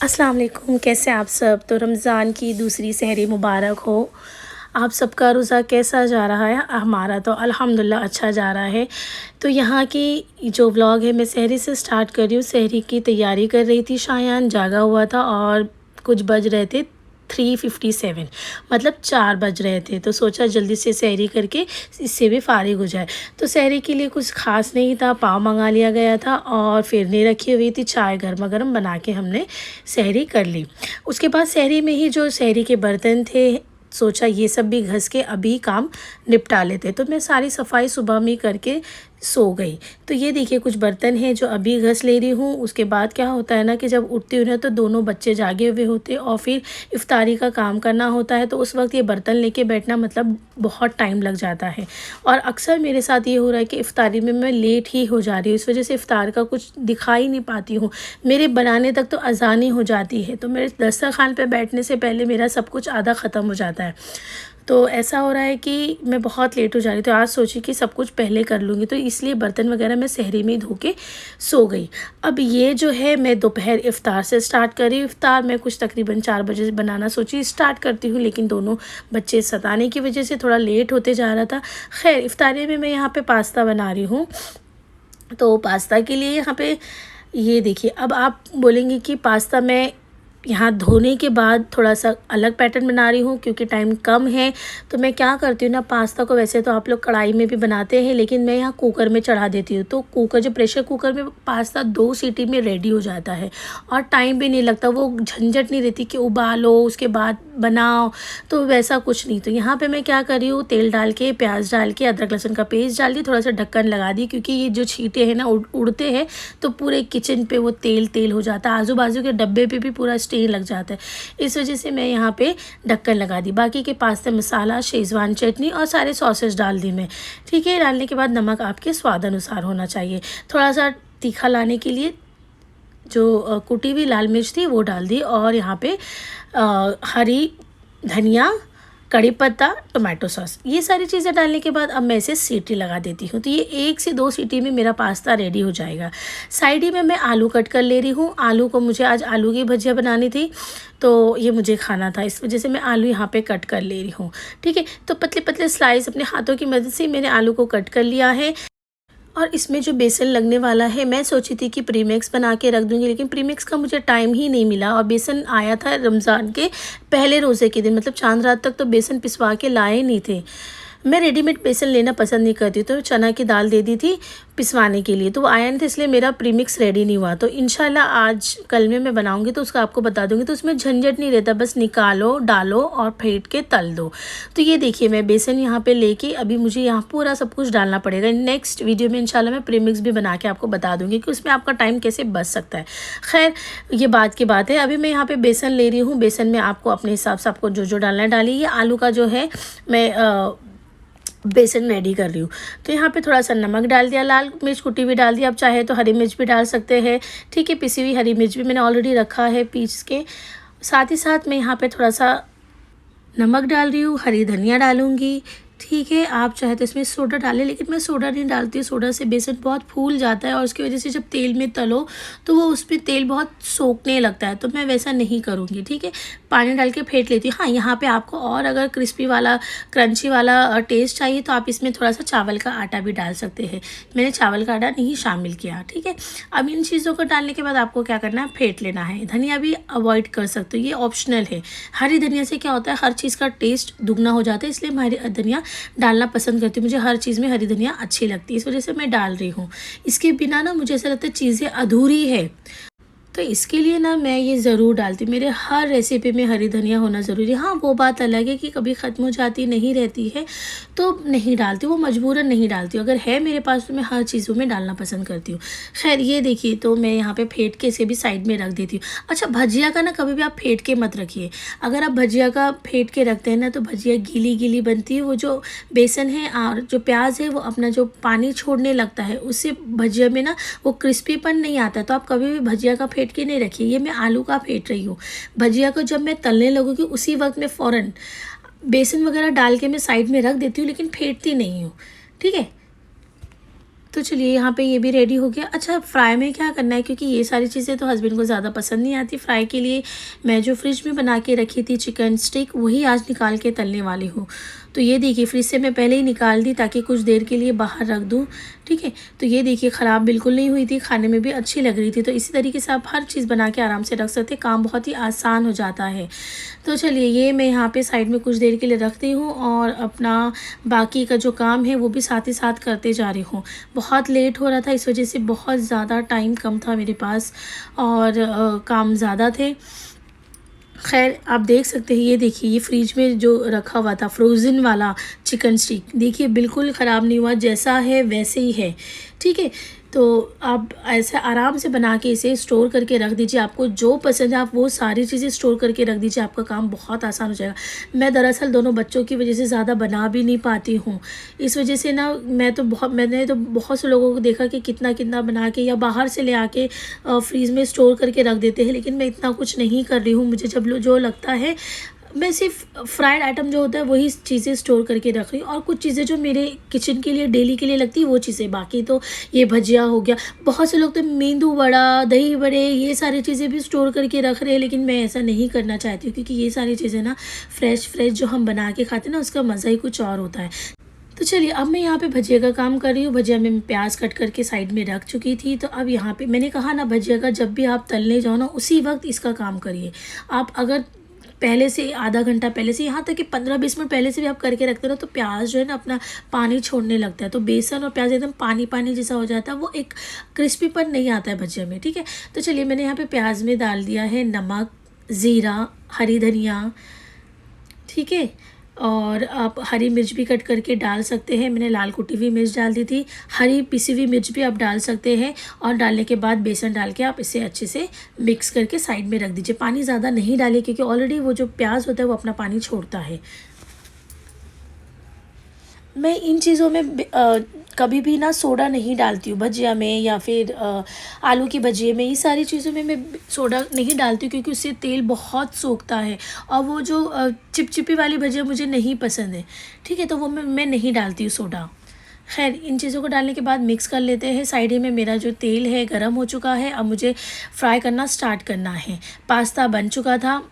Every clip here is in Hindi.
अस्सलाम वालेकुम, कैसे आप सब। तो रमज़ान की दूसरी सहरी मुबारक हो। आप सबका रोज़ा कैसा जा रहा है? हमारा तो अल्हम्दुलिल्लाह अच्छा जा रहा है। तो यहाँ की जो व्लॉग है मैं सहरी से स्टार्ट कर रही हूँ। सहरी की तैयारी कर रही थी, शायान जागा हुआ था और कुछ बज रहे थे 3:57, मतलब 4 बज रहे थे। तो सोचा जल्दी से सहरी करके इससे भी फ़ारिग हो जाए। तो सहरी के लिए कुछ ख़ास नहीं था, पाव मंगा लिया गया था और फिरनी रखी हुई थी, चाय गर्मा गर्म बना के हमने सहरी कर ली। उसके बाद सहरी में ही जो सहरी के बर्तन थे, सोचा ये सब भी घस के अभी काम निपटा लेते। तो मैं सारी सफाई सुबह में करके सो गई। तो ये देखिए कुछ बर्तन हैं जो अभी घस ले रही हूँ। उसके बाद क्या होता है ना कि जब उठती हूँ ना तो दोनों बच्चे जागे हुए होते और फिर इफ्तारी का काम करना होता है। तो उस वक्त ये बर्तन लेके बैठना मतलब बहुत टाइम लग जाता है। और अक्सर मेरे साथ ये हो रहा है कि इफ्तारी में मैं लेट ही हो जा रही हूँ, इस वजह से इफ्तार का कुछ दिखा ही नहीं पाती हूँ। मेरे बनाने तक तो अज़ान ही हो जाती है। तो मेरे दस्तरखान पे बैठने से पहले मेरा सब कुछ आधा ख़त्म हो जाता है। तो ऐसा हो रहा है कि मैं बहुत लेट हो जा रही। तो आज सोची कि सब कुछ पहले कर लूँगी, तो इसलिए बर्तन वगैरह मैं सहरी में ही धो के सो गई। अब ये जो है मैं दोपहर इफ़्तार से स्टार्ट करी। इफ़्तार मैं कुछ तकरीबन 4 बजे बनाना सोची स्टार्ट करती हूँ, लेकिन दोनों बच्चे सताने की वजह से थोड़ा लेट होते जा रहा था। खैर इफ़्तारी में मैं यहाँ पे पास्ता बना रही हूँ। तो पास्ता के लिए यहाँ पे ये देखिए, अब आप बोलेंगे कि पास्ता मैं यहाँ धोने के बाद थोड़ा सा अलग पैटर्न बना रही हूँ क्योंकि टाइम कम है। तो मैं क्या करती हूँ ना, पास्ता को वैसे तो आप लोग कढ़ाई में भी बनाते हैं, लेकिन मैं यहाँ कुकर में चढ़ा देती हूँ। तो कुकर, जो प्रेशर कुकर में पास्ता 2 सीटी में रेडी हो जाता है और टाइम भी नहीं लगता। वो झंझट नहीं रहती कि उबालो उसके बाद बनाओ, तो वैसा कुछ नहीं। तो यहाँ पे मैं क्या कर रही हूँ, तेल डाल के, प्याज डाल के, अदरक लहसुन का पेस्ट डाल दी, थोड़ा सा ढक्कन लगा दी क्योंकि ये जो छींटे हैं ना उड़ते हैं तो पूरे किचन पे वो तेल तेल हो जाता है, आजू बाजू के डब्बे पे भी पूरा स्टेन लग जाता है। इस वजह से मैं यहाँ पे ढक्कन लगा दी। बाकी के पास्ता मसाला, शेजवान चटनी और सारे सॉसेस डाल दी मैं। ठीक है, डालने के बाद नमक आपके स्वाद अनुसार होना चाहिए। थोड़ा सा तीखा लाने के लिए जो कुटी हुई लाल मिर्च थी वो डाल दी और यहाँ पे हरी धनिया, कड़ी पत्ता, टोमेटो सॉस, ये सारी चीज़ें डालने के बाद अब मैं इसे सीटी लगा देती हूँ। तो ये 1 से 2 सीटी में मेरा पास्ता रेडी हो जाएगा। साइड ही में मैं आलू कट कर ले रही हूँ। आलू को मुझे आज आलू की भजिया बनानी थी, तो ये मुझे खाना था, इस वजह से मैं आलू यहाँ पे कट कर ले रही हूँ। ठीक है, तो पतले पतले स्लाइस अपने हाथों की मदद से मैंने आलू को कट कर लिया है। और इसमें जो बेसन लगने वाला है, मैं सोची थी कि प्रीमिक्स बना के रख दूँगी, लेकिन प्रीमिक्स का मुझे टाइम ही नहीं मिला। और बेसन आया था रमज़ान के पहले रोज़े के दिन, मतलब चांद रात तक तो बेसन पिसवा के लाए नहीं थे। मैं रेडीमेड बेसन लेना पसंद नहीं करती, तो चना की दाल दे दी थी पिसवाने के लिए, तो वो आया नहीं था, इसलिए मेरा प्रीमिक्स रेडी नहीं हुआ। तो इंशाल्लाह आज कल में मैं बनाऊंगी तो उसका आपको बता दूंगी। तो उसमें झंझट नहीं रहता, बस निकालो, डालो और फेंट के तल दो। तो ये देखिए मैं बेसन यहाँ पे लेके अभी मुझे यहाँ पूरा सब कुछ डालना पड़ेगा। नेक्स्ट वीडियो में इंशाल्लाह मैं प्रीमिक्स भी बना के आपको बता दूंगी कि उसमें आपका टाइम कैसे बच सकता है। खैर ये बात की बात है। अभी मैं यहाँ पे बेसन ले रही हूँ। बेसन में आपको अपने हिसाब से आपको जो जो डालना है डालिए। ये आलू का जो है मैं बेसन रेडी कर रही हूँ। तो यहाँ पे थोड़ा सा नमक डाल दिया, लाल मिर्च कुटी भी डाल दिया, आप चाहे तो हरी मिर्च भी डाल सकते हैं। ठीक है, पिसी हुई हरी मिर्च भी मैंने ऑलरेडी रखा है पीस के। साथ ही साथ मैं यहाँ पे थोड़ा सा नमक डाल रही हूँ, हरी धनिया डालूँगी। ठीक है, आप चाहे तो इसमें सोडा डालें, लेकिन मैं सोडा नहीं डालती हूँ। सोडा से बेसन बहुत फूल जाता है और उसकी वजह से जब तेल में तलो तो वो उसमें तेल बहुत सोखने लगता है, तो मैं वैसा नहीं करूँगी। ठीक है, पानी डाल के फेंट लेती हूँ। हाँ, यहाँ पे आपको और अगर क्रिस्पी वाला, क्रंची वाला टेस्ट चाहिए तो आप इसमें थोड़ा सा चावल का आटा भी डाल सकते हैं। मैंने चावल का आटा नहीं शामिल किया। ठीक है, अब इन चीज़ों को डालने के बाद आपको क्या करना है, फेंट लेना है। धनिया भी अवॉइड कर सकते हो, ये ऑप्शनल है। हरी धनिया से क्या होता है, हर चीज़ का टेस्ट दुगना हो जाता है, इसलिए मैं हरी धनिया डालना पसंद करती हूँ। मुझे हर चीज़ में हरी धनिया अच्छी लगती है, इस वजह से मैं डाल रही हूँ। इसके बिना ना मुझे ऐसा लगता है चीज़ें अधूरी है, तो इसके लिए ना मैं ये ज़रूर डालती हूँ। मेरे हर रेसिपी में हरी धनिया होना ज़रूरी है। हाँ, वो बात अलग है कि कभी ख़त्म हो जाती नहीं रहती है तो नहीं डालती, वो मजबूरन नहीं डालती हूँ। अगर है मेरे पास तो मैं हर चीज़ों में डालना पसंद करती हूँ। खैर ये देखिए, तो मैं यहाँ पे फेंट के इसे भी साइड में रख देती हूँ। अच्छा, भजिया का ना कभी भी आप फेंट के मत रखिए। अगर आप भजिया का फेंट के रखते हैं ना तो भजिया गीली गीली बनती है। वो जो बेसन है और जो प्याज है वो अपना जो पानी छोड़ने लगता है, उससे भजिया में ना वो क्रिस्पीपन नहीं आता। तो आप कभी भी भजिया का फेंट के नहीं रखिए। ये मैं आलू का फेंट रही हूँ। भजिया को जब मैं तलने लगूँगी उसी वक्त मैं फ़ौरन बेसन वगैरह डाल के मैं साइड में रख देती हूँ, लेकिन फेंटती नहीं हूँ। ठीक है, तो चलिए यहाँ पे ये भी रेडी हो गया। अच्छा, फ्राई में क्या करना है, क्योंकि ये सारी चीज़ें तो हस्बैंड को ज़्यादा पसंद नहीं आती। फ्राई के लिए मैं जो फ्रिज में बना के रखी थी चिकन स्टिक, वही आज निकाल के तलने वाली हूँ। तो ये देखिए फ्रिज से मैं पहले ही निकाल दी ताकि कुछ देर के लिए बाहर रख दूँ, ठीक है। तो ये देखिए ख़राब बिल्कुल नहीं हुई थी, खाने में भी अच्छी लग रही थी। तो इसी तरीके से आप हर चीज़ बना के आराम से रख सकते हैं, काम बहुत ही आसान हो जाता है। तो चलिए ये मैं यहाँ पे साइड में कुछ देर के लिए रखती हूँ और अपना बाकी का जो काम है वो भी साथ ही साथ करते जा रही हूँ। बहुत लेट हो रहा था, इस वजह से बहुत ज़्यादा टाइम कम था मेरे पास और काम ज़्यादा थे। खैर आप देख सकते हैं, ये देखिए ये फ्रिज में जो रखा हुआ था फ्रोज़न वाला चिकन स्टिक, देखिए बिल्कुल ख़राब नहीं हुआ, जैसा है वैसे ही है, ठीक है। तो आप ऐसे आराम से बना के इसे स्टोर करके रख दीजिए। आपको जो पसंद है आप वो सारी चीज़ें स्टोर करके रख दीजिए, आपका काम बहुत आसान हो जाएगा। मैं दरअसल दोनों बच्चों की वजह से ज़्यादा बना भी नहीं पाती हूँ, इस वजह से ना मैंने तो बहुत से लोगों को देखा कि कितना कितना बना के या बाहर से ले आके फ्रीज़ में स्टोर करके रख देते हैं, लेकिन मैं इतना कुछ नहीं कर रही हूँ। मुझे जब जो लगता है मैं सिर्फ फ्राइड आइटम जो होता है वही चीज़ें स्टोर करके रख रही हूँ, और कुछ चीज़ें जो मेरे किचन के लिए डेली के लिए लगती है वो चीज़ें। बाकी तो ये भजिया हो गया, बहुत से लोग तो मेंदू वड़ा, दही बड़े, ये सारी चीज़ें भी स्टोर करके रख रहे हैं, लेकिन मैं ऐसा नहीं करना चाहती हूँ, क्योंकि ये सारी चीज़ें ना फ्रेश जो हम बना के खाते हैं ना, उसका मज़ा ही कुछ और होता है। तो चलिए अब मैं यहाँ पे भजिया का काम कर रही हूँ। भजिया में मैं प्याज कट करके साइड में रख चुकी थी। तो अब यहाँ पे मैंने कहा ना, भजिया का जब भी आप तलने जाओ ना, उसी वक्त इसका काम करिए। आप अगर पहले से आधा घंटा पहले से, यहाँ तक कि 15-20 मिनट पहले से भी आप करके रखते हो तो प्याज जो है ना अपना पानी छोड़ने लगता है। तो बेसन और प्याज एकदम पानी पानी जैसा हो जाता है, वो एक क्रिस्पीपन नहीं आता है भजिया में, ठीक है। तो चलिए मैंने यहाँ पे प्याज में डाल दिया है नमक, ज़ीरा, हरी धनिया, ठीक है। और आप हरी मिर्च भी कट करके डाल सकते हैं। मैंने लाल कुटी हुई मिर्च डाल दी थी, हरी पिसी हुई मिर्च भी आप डाल सकते हैं। और डालने के बाद बेसन डाल के आप इसे अच्छे से मिक्स करके साइड में रख दीजिए। पानी ज़्यादा नहीं डालिए, क्योंकि ऑलरेडी वो जो प्याज होता है वो अपना पानी छोड़ता है। मैं इन चीज़ों में कभी भी ना सोडा नहीं डालती हूँ, भजिया में या फिर आलू की भजिए में, ये सारी चीज़ों में मैं सोडा नहीं डालती हूँ, क्योंकि उससे तेल बहुत सोखता है और वो जो चिपचिपी वाली भजिया मुझे नहीं पसंद है, ठीक है। तो वो मैं नहीं डालती हूँ सोडा। खैर इन चीज़ों को डालने के बाद मिक्स कर लेते हैं। साइड में मेरा जो तेल है गर्म हो चुका है, अब मुझे फ्राई करना स्टार्ट करना है। पास्ता बन चुका था,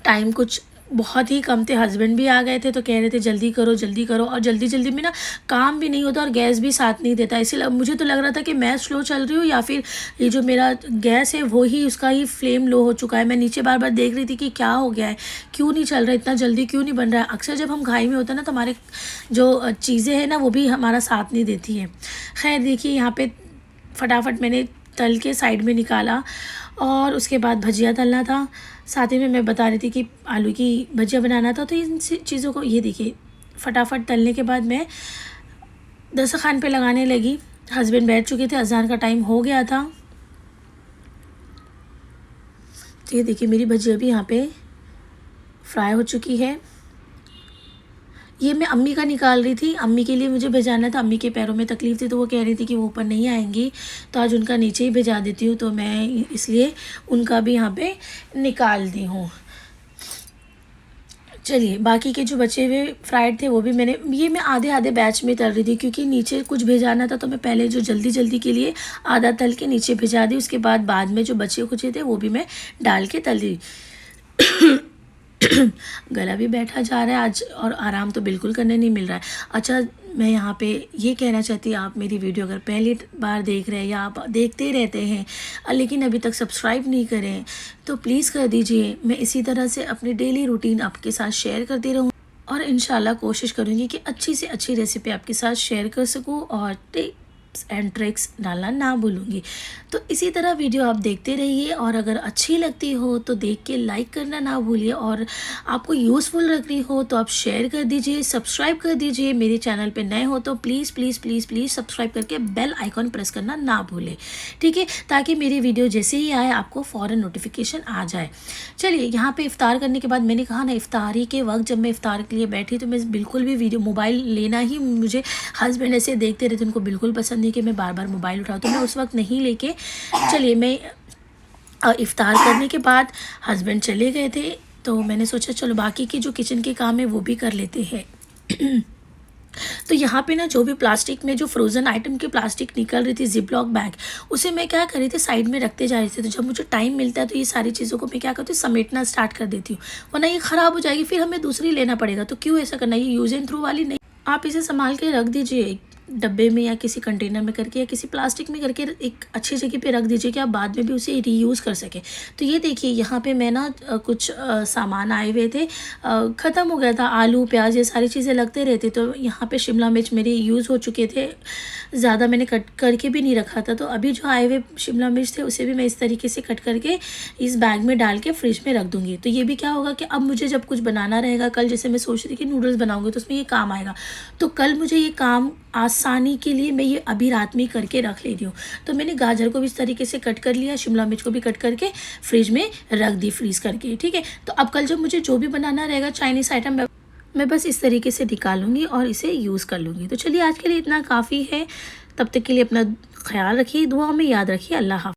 टाइम कुछ बहुत ही कम थे, हस्बैंड भी आ गए थे तो कह रहे थे जल्दी करो जल्दी करो, और जल्दी जल्दी में ना काम भी नहीं होता और गैस भी साथ नहीं देता। इसीलिए मुझे तो लग रहा था कि मैं स्लो चल रही हूँ या फिर ये जो मेरा गैस है वो ही, उसका ही फ्लेम लो हो चुका है। मैं नीचे बार बार देख रही थी कि क्या हो गया है, क्यों नहीं चल रहा, इतना जल्दी क्यों नहीं बन रहा है। अक्सर जब हम घाई में होते हैं ना तो हमारे जो चीज़ें हैं ना वो भी हमारा साथ नहीं देती हैं। खैर देखिए यहाँ पर फटाफट मैंने तल के साइड में निकाला, और उसके बाद भजिया तलना था। साथ ही में मैं बता रही थी कि आलू की भजिया बनाना था। तो इन चीज़ों को ये देखिए फटाफट तलने के बाद मैं दस्तरखान पे लगाने लगी। हस्बैंड बैठ चुके थे, अज़ान का टाइम हो गया था। तो ये देखिए मेरी भजिया भी यहाँ पे फ्राई हो चुकी है। ये मैं अम्मी का निकाल रही थी, अम्मी के लिए मुझे भिजाना था। अम्मी के पैरों में तकलीफ़ थी तो वो कह रही थी कि वो ऊपर नहीं आएंगी, तो आज उनका नीचे ही भिजा देती हूँ। तो मैं इसलिए उनका भी यहाँ पे निकाल दी हूँ। चलिए बाकी के जो बचे हुए फ्राइड थे वो भी मैं आधे आधे बैच में तल रही थी, क्योंकि नीचे कुछ भिजाना था। तो मैं पहले जो जल्दी जल्दी के लिए आधा तल के नीचे भिजा दी, उसके बाद में जो बचे कुचे थे वो भी मैं डाल के तल दी। गला भी बैठा जा रहा है आज, और आराम तो बिल्कुल करने नहीं मिल रहा है। अच्छा मैं यहाँ पे ये कहना चाहती हूँ, आप मेरी वीडियो अगर पहली बार देख रहे हैं या आप देखते रहते हैं लेकिन अभी तक सब्सक्राइब नहीं करें तो प्लीज़ कर दीजिए। मैं इसी तरह से अपनी डेली रूटीन आपके साथ शेयर करती रहूँ, और इंशाल्लाह कोशिश करूँगी कि अच्छी से अच्छी रेसिपी आपके साथ शेयर कर सकूँ, और टिप्स एंड ट्रिक्स डालना ना भूलूँगी। तो इसी तरह वीडियो आप देखते रहिए, और अगर अच्छी लगती हो तो देख के लाइक करना ना भूलिए, और आपको यूज़फुल लग रही हो तो आप शेयर कर दीजिए, सब्सक्राइब कर दीजिए। मेरे चैनल पे नए हो तो please please please please subscribe करके बेल आइकॉन प्रेस करना ना भूलें, ठीक है, ताकि मेरी वीडियो जैसे ही आए आपको फ़ौरन नोटिफिकेशन आ जाए। चलिए यहाँ पे इफ़्तार करने के बाद मैंने कहा ना, इफ़्तारी के वक्त जब मैं इफ़्तार के लिए बैठी तो मैं बिल्कुल भी वीडियो मोबाइल लेना ही, मुझे हस्बैंड ऐसे देखते रहते, उनको बिल्कुल पसंद नहीं कि मैं बार बार मोबाइल उठाऊँ, तो मैं उस वक्त नहीं लेके चलिए मैं इफ़्तार करने के बाद हस्बैंड चले गए थे तो मैंने सोचा चलो बाकी के जो किचन के काम है वो भी कर लेते हैं। तो यहाँ पे ना जो भी प्लास्टिक में जो फ्रोज़न आइटम की प्लास्टिक निकल रही थी ज़िप-लॉक बैग, उसे मैं क्या कर रही थी साइड में रखते जा रही थी। तो जब मुझे टाइम मिलता है तो ये सारी चीज़ों को मैं क्या करती हूँ समेटना स्टार्ट कर देती हूँ, वरना ये ख़राब हो जाएगी, फिर हमें दूसरी लेना पड़ेगा। तो क्यों ऐसा करना, ये यूज़ एंड थ्रो वाली नहीं, आप इसे सँभाल के रख दीजिए डब्बे में या किसी कंटेनर में करके या किसी प्लास्टिक में करके एक अच्छी जगह पे रख दीजिए कि आप बाद में भी उसे रीयूज़ कर सकें। तो ये देखिए यहाँ पे मैं ना कुछ सामान आए हुए थे, ख़त्म हो गया था, आलू प्याज ये सारी चीज़ें लगते रहते, तो यहाँ पे शिमला मिर्च मेरे यूज़ हो चुके थे, ज़्यादा मैंने कट करके भी नहीं रखा था। तो अभी जो आए हुए शिमला मिर्च थे उसे भी मैं इस तरीके से कट करके इस बैग में डाल के फ्रिज में रख दूँगी। तो ये भी क्या होगा कि अब मुझे जब कुछ बनाना रहेगा, कल जैसे मैं सोच रही थी कि नूडल्स बनाऊँगी तो उसमें ये काम आएगा, तो कल मुझे ये काम आसानी के लिए मैं ये अभी रात में ही करके रख लेती हूँ। तो मैंने गाजर को भी इस तरीके से कट कर लिया, शिमला मिर्च को भी कट करके फ्रिज में रख दी फ्रीज़ करके, ठीक है। तो अब कल जब मुझे जो भी बनाना रहेगा चाइनीज़ आइटम, मैं बस इस तरीके से निकालूंगी और इसे यूज़ कर लूँगी। तो चलिए आज के लिए इतना काफ़ी है, तब तक के लिए अपना ख्याल रखिए, दुआ में याद रखिए। अल्लाह हाफ़िज़।